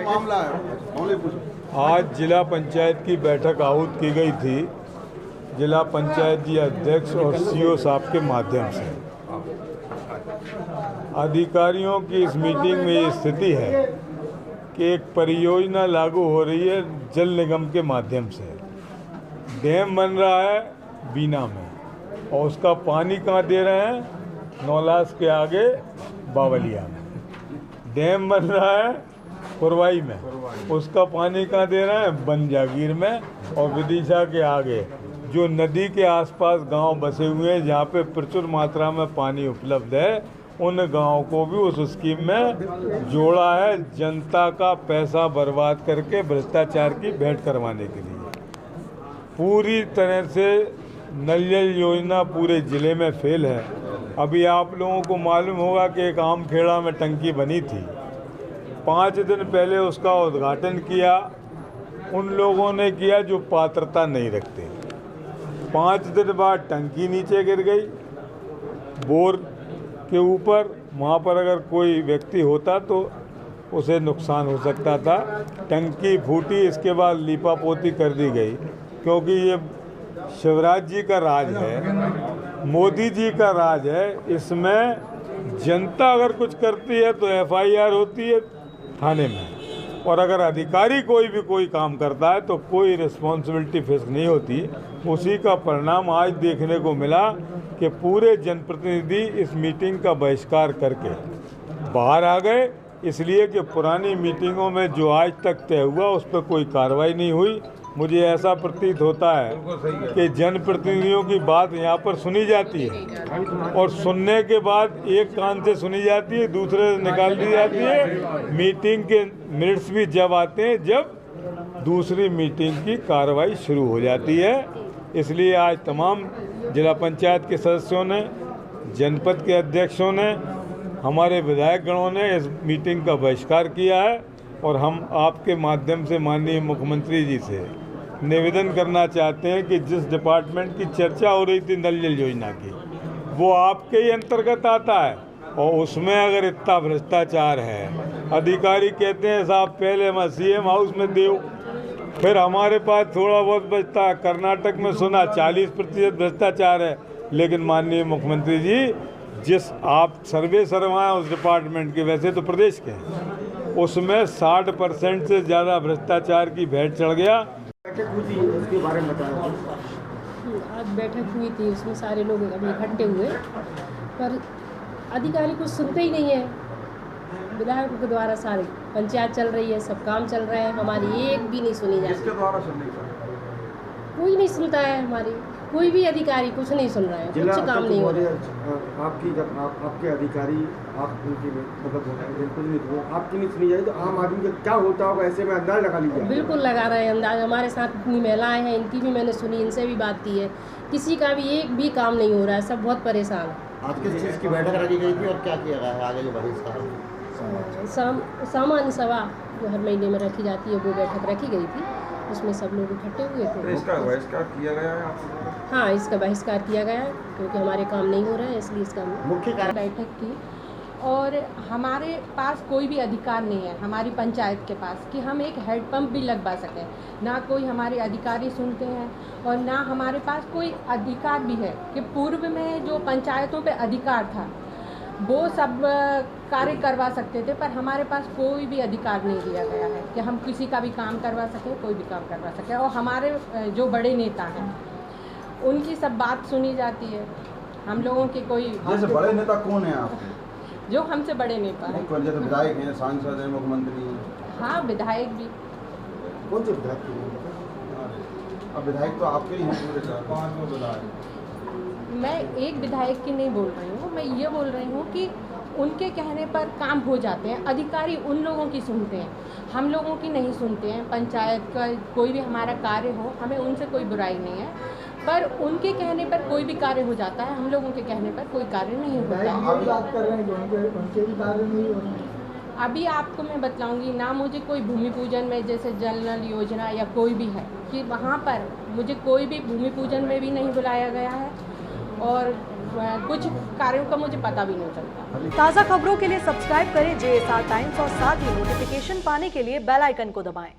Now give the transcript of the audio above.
मामला है? आज जिला पंचायत की बैठक आहूत की गई थी जिला पंचायत जी अध्यक्ष और सीओ साहब के माध्यम से। अधिकारियों की इस मीटिंग में ये स्थिति है कि एक परियोजना लागू हो रही है जल निगम के माध्यम से। डैम बन रहा है बीना में और उसका पानी कहाँ दे रहे हैं? नौलास के आगे बावलिया में। डैम बन रहा है पुरवाई में, उसका पानी कहाँ दे रहे हैं? बंजागीर में। और विदिशा के आगे जो नदी के आसपास गांव बसे हुए हैं जहाँ पे प्रचुर मात्रा में पानी उपलब्ध है, उन गांवों को भी उस स्कीम में जोड़ा है, जनता का पैसा बर्बाद करके भ्रष्टाचार की भेंट करवाने के लिए। पूरी तरह से नल जल योजना पूरे ज़िले में फेल है। अभी आप लोगों को मालूम होगा कि एक आमखेड़ा में टंकी बनी थी, 5 दिन पहले उसका उद्घाटन किया उन लोगों ने किया जो पात्रता नहीं रखते। 5 दिन बाद टंकी नीचे गिर गई बोर के ऊपर। वहाँ पर अगर कोई व्यक्ति होता तो उसे नुकसान हो सकता था। टंकी फूटी, इसके बाद लीपापोती कर दी गई, क्योंकि ये शिवराज जी का राज है, मोदी जी का राज है। इसमें जनता अगर कुछ करती है तो FIR होती है थाने में, और अगर अधिकारी कोई काम करता है तो कोई रिस्पॉन्सिबिलिटी फेस नहीं होती। उसी का परिणाम आज देखने को मिला कि पूरे जनप्रतिनिधि इस मीटिंग का बहिष्कार करके बाहर आ गए, इसलिए कि पुरानी मीटिंगों में जो आज तक तय हुआ उस पर कोई कार्रवाई नहीं हुई। मुझे ऐसा प्रतीत होता है कि जनप्रतिनिधियों की बात यहाँ पर सुनी जाती है और सुनने के बाद एक कान से सुनी जाती है, दूसरे से निकाल दी जाती है। मीटिंग के मिनट्स भी जब आते हैं जब दूसरी मीटिंग की कार्रवाई शुरू हो जाती है। इसलिए आज तमाम जिला पंचायत के सदस्यों ने, जनपद के अध्यक्षों ने, हमारे विधायक गणों ने इस मीटिंग का बहिष्कार किया है। और हम आपके माध्यम से माननीय मुख्यमंत्री जी से निवेदन करना चाहते हैं कि जिस डिपार्टमेंट की चर्चा हो रही थी नल जल योजना की, वो आपके ही अंतर्गत आता है और उसमें अगर इतना भ्रष्टाचार है, अधिकारी कहते हैं साहब पहले मैं CM हाउस में दो, फिर हमारे पास थोड़ा बहुत बचता है। कर्नाटक में सुना 40% भ्रष्टाचार है, लेकिन माननीय मुख्यमंत्री जी जिस आप सर्वे सर्वाएं उस डिपार्टमेंट के, वैसे तो प्रदेश के हैं, उसमें 60% से ज़्यादा भ्रष्टाचार की भेंट चढ़ गया। बैठक हुई थी, उसके बारे में बताएं। आज बैठक हुई थी, उसमें सारे लोग अभी इकट्ठे हुए, पर अधिकारी कुछ सुनते ही नहीं है। विधायकों के द्वारा सारी पंचायत चल रही है, सब काम चल रहे हैं, हमारी एक भी नहीं सुनी जाती। किसके द्वारा सुनने का? कोई नहीं सुनता है, हमारी कोई भी अधिकारी कुछ नहीं सुन रहा है, कुछ काम नहीं हो रहा है। आपके अधिकारी, आप उनकी मतलब आपकी नहीं सुनी जाए तो आम आदमी का क्या होता होगा, ऐसे में अंदाज लगा लीजिए। बिल्कुल लगा रहे हैं अंदाज। हमारे साथ इतनी महिलाएं हैं, इनकी भी मैंने सुनी, इनसे भी बात की है, किसी का भी एक भी काम नहीं हो रहा है, सब बहुत परेशान है। आज किस चीज़ की बैठक रखी गई थी और क्या किया गया है आगे जो बहिष्कार? सामान्य सभा जो हर महीने में रखी जाती है वो बैठक रखी गई थी, उसमें सब लोग इकट्ठे हुए थे। तो इसका बहिष्कार किया गया है आपको? हाँ, इसका बहिष्कार किया गया है क्योंकि हमारे काम नहीं हो रहे हैं, इसलिए इसका मुख्य कारण बैठक की। और हमारे पास कोई भी अधिकार नहीं है हमारी पंचायत के पास कि हम एक हेडपम्प भी लगवा सकें। ना कोई हमारे अधिकारी सुनते हैं और ना हमारे पास कोई अधिकार भी है कि पूर्व में जो पंचायतों पे अधिकार था वो सब कार्य करवा सकते थे, पर हमारे पास कोई भी अधिकार नहीं दिया गया है कि हम किसी का भी काम करवा सकें, कोई भी काम करवा सकें। और हमारे जो बड़े नेता हैं उनकी सब बात सुनी जाती है, हम लोगों की कोई। जैसे बड़े नेता कौन है आप? जो हमसे बड़े नेता हैं, जैसे विधायक हैं, सांसद हैं, मुख्यमंत्री। हाँ, विधायक भी। कौन से विधायक? अब विधायक तो आपके ही हैं पूरे 4-5 विधायक। मैं एक विधायक की नहीं बोल रही हूँ, मैं ये बोल रही हूँ कि उनके कहने पर काम हो जाते हैं। अधिकारी उन लोगों की सुनते हैं, हम लोगों की नहीं सुनते हैं। पंचायत का कोई भी हमारा कार्य हो, हमें उनसे कोई बुराई नहीं है, पर उनके कहने पर कोई भी कार्य हो जाता है, हम लोगों के कहने पर कोई कार्य नहीं होता है। अभी आपको मैं बतलाऊंगी ना, मुझे कोई भूमि पूजन में जैसे जल नल योजना या कोई भी है कि वहाँ पर मुझे कोई भी भूमि पूजन में भी नहीं बुलाया गया है और कुछ कार्यों का मुझे पता भी नहीं चलता। ताज़ा खबरों के लिए सब्सक्राइब करें JSR टाइम्स और साथ ही नोटिफिकेशन पाने के लिए बेल आइकन को दबाएं।